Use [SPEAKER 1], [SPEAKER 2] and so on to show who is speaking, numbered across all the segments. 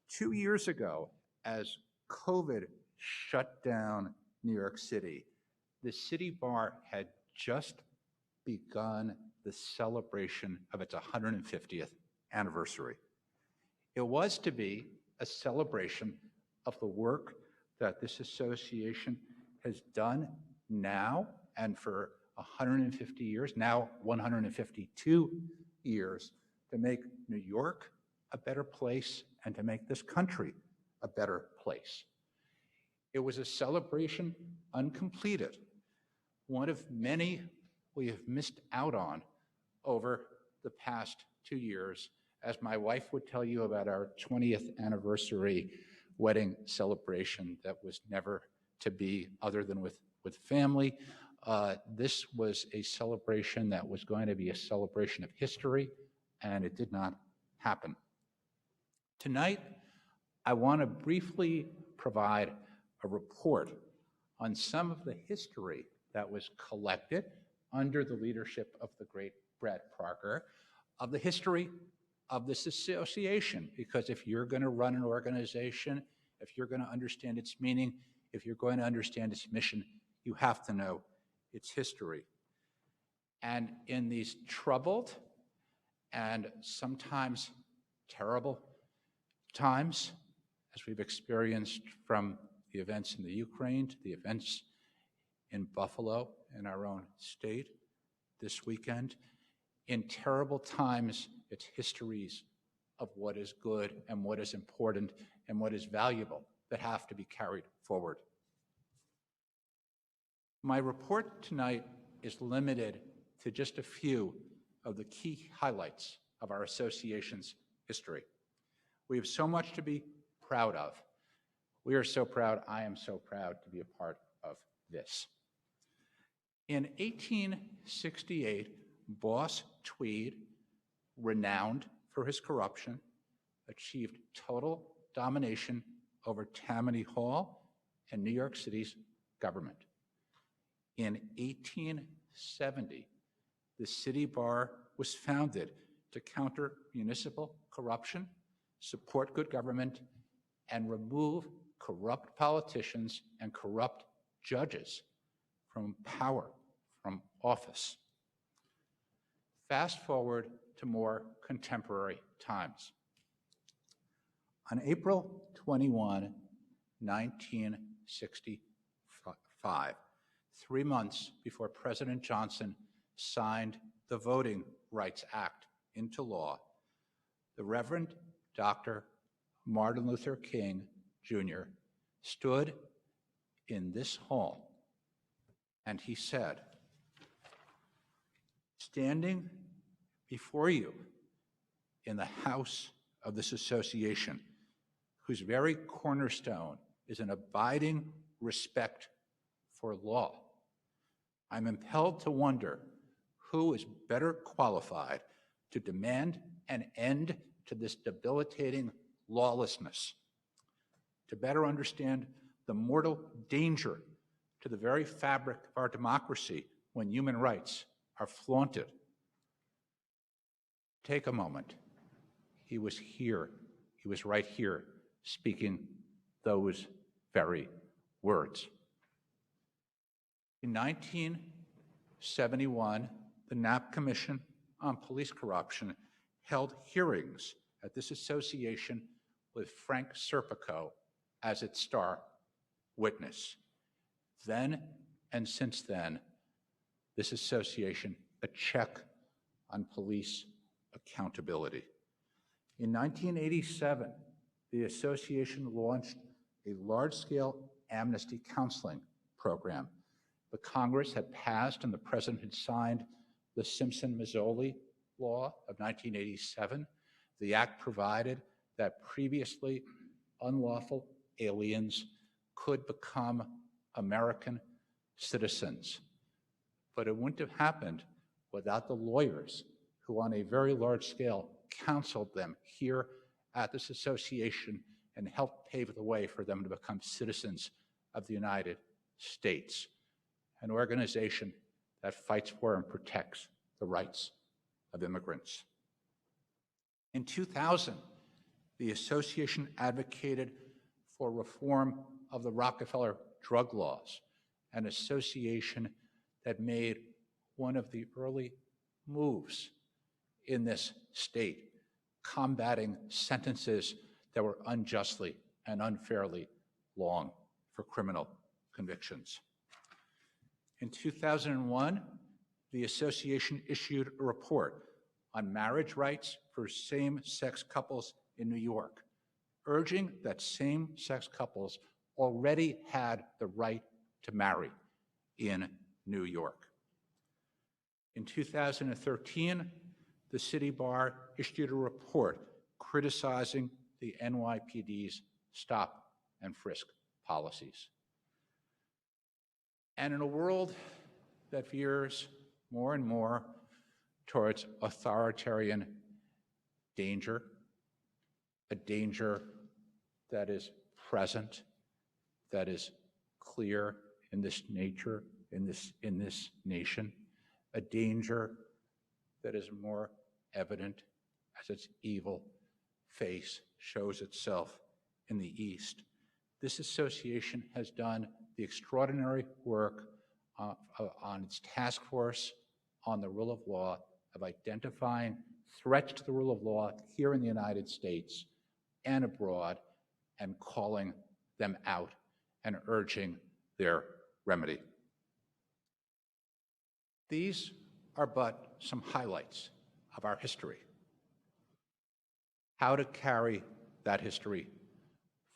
[SPEAKER 1] 2 years ago, as COVID shut down New York City, the City Bar had just begun the celebration of its 150th anniversary. It was to be a celebration of the work that this association has done now and for 150 years, now 152 years, to make New York a better place and to make this country a better place. It was a celebration uncompleted, one of many we have missed out on over the past 2 years, as my wife would tell you about our 20th anniversary wedding celebration that was never to be other than with family. This was a celebration that was going to be a celebration of history, and it did not happen. Tonight, I want to briefly provide a report on some of the history that was collected under the leadership of the great Brad Parker, of the history of this association, because if you're going to run an organization, if you're going to understand its meaning, if you're going to understand its mission, you have to know its history. And in these troubled and sometimes terrible times, as we've experienced from the events in the Ukraine to the events in Buffalo, in our own state this weekend, in terrible times, it's histories of what is good and what is important and what is valuable that have to be carried forward. My report tonight is limited to just a few of the key highlights of our association's history. We have so much to be proud of. We are so proud, I am so proud to be a part of this. In 1868, Boss Tweed, renowned for his corruption, achieved total domination over Tammany Hall and New York City's government. In 1870, the City Bar was founded to counter municipal corruption, support good government, and remove corrupt politicians and corrupt judges from power, from office. Fast forward to more contemporary times. On April 21, 1965, 3 months before President Johnson signed the Voting Rights Act into law, the Reverend Dr. Martin Luther King, Jr. stood in this hall and he said, "Standing before you in the house of this association, whose very cornerstone is an abiding respect for law, I'm impelled to wonder who is better qualified to demand an end to this debilitating lawlessness, to better understand the mortal danger to the very fabric of our democracy when human rights are flaunted." Take a moment. He was here. He was right here speaking those very words. In 1971, the Knapp Commission on Police Corruption held hearings at this association with Frank Serpico as its star witness. Then and since then, this association, a check on police accountability. In 1987, the association launched a large-scale amnesty counseling program. The Congress had passed and the President had signed the Simpson-Mazzoli Law of 1987. The act provided that previously unlawful aliens could become American citizens. But it wouldn't have happened without the lawyers who, on a very large scale, counseled them here at this association and helped pave the way for them to become citizens of the United States, an organization that fights for and protects the rights of immigrants. In 2000, The association advocated for reform of the Rockefeller drug laws, an association that made one of the early moves in this state, combating sentences that were unjustly and unfairly long for criminal convictions. In 2001, the association issued a report on marriage rights for same-sex couples in New York, urging that same-sex couples already had the right to marry in New York. In 2013, the City Bar issued a report criticizing the NYPD's stop and frisk policies. And in a world that veers more and more towards authoritarian danger, a danger that is present, that is clear in this nature, in this nation, a danger that is more evident as its evil face shows itself in the East. This association has done the extraordinary work on its task force on the rule of law of identifying threats to the rule of law here in the United States and abroad and calling them out and urging their remedy. These are but some highlights of our history. How to carry that history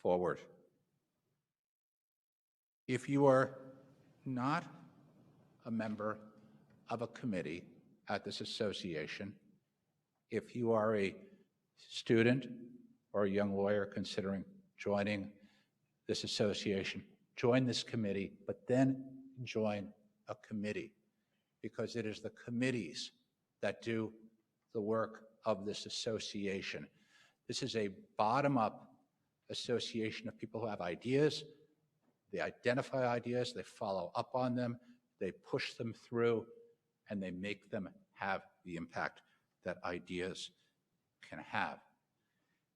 [SPEAKER 1] forward. If you are not a member of a committee at this association, if you are a student or a young lawyer considering joining this association, join this committee, but then join a committee, because it is the committees that do the work of this association. This is a bottom-up association of people who have ideas. They identify ideas, they follow up on them, they push them through, and they make them have the impact that ideas can have.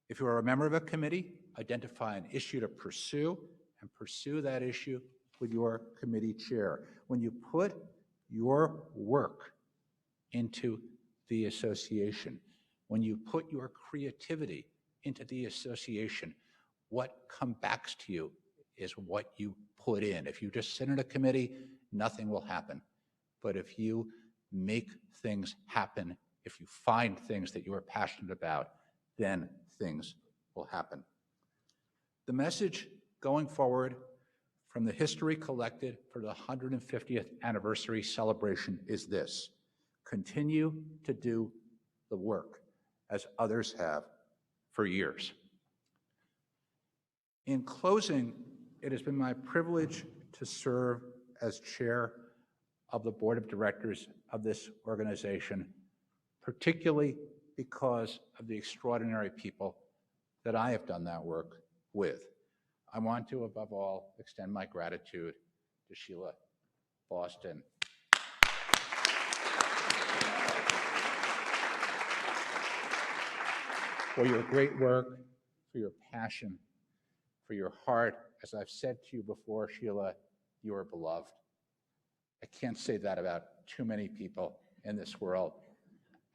[SPEAKER 1] If you are a member of a committee, identify an issue to pursue and pursue that issue with your committee chair. When you put your work into the association, when you put your creativity into the association, what comes back to you is what you put in. If you just sit in a committee, nothing will happen. But if you make things happen, if you find things that you are passionate about, then things will happen. The message going forward from the history collected for the 150th anniversary celebration is this: continue to do the work as others have for years. In closing, it has been my privilege to serve as chair of the board of directors of this organization, particularly because of the extraordinary people that I have done that work with. I want to, above all, extend my gratitude to Sheila Boston. For your great work, for your passion, for your heart. As I've said to you before, Sheila, you are beloved. I can't say that about too many people in this world.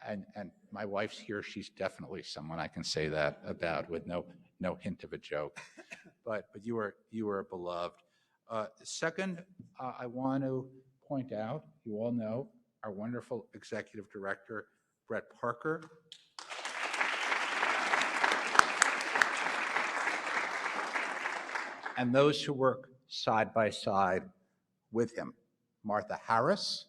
[SPEAKER 1] And my wife's here. She's definitely someone I can say that about with no hint of a joke. But you are beloved. Second, I want to point out, you all know, our wonderful executive director, Brett Parker. And those who work side by side with him: Martha Harris,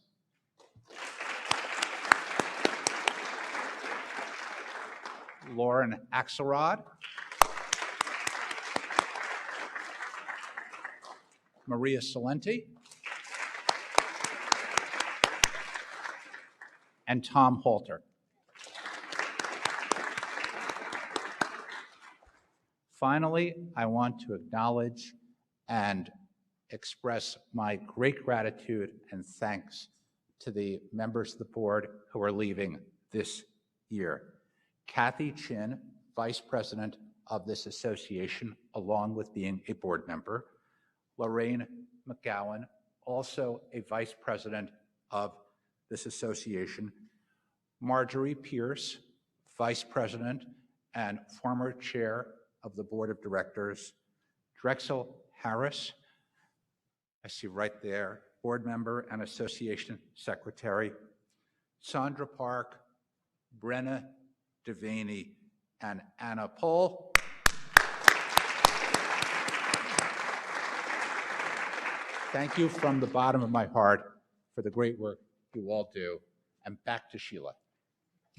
[SPEAKER 1] Lauren Axelrod, Maria Salenti, and Tom Halter. Finally, I want to acknowledge and express my great gratitude and thanks to the members of the board who are leaving this year. Kathy Chin, Vice President of this association, along with being a board member. Lorraine McGowan, also a vice president of this association. Marjorie Pierce, vice president and former chair of the board of directors. Drexel Harris, I see right there, board member and association secretary. Sandra Park, Brenna Devaney, and Anna Pohl. Thank you from the bottom of my heart for the great work you all do. And back to Sheila.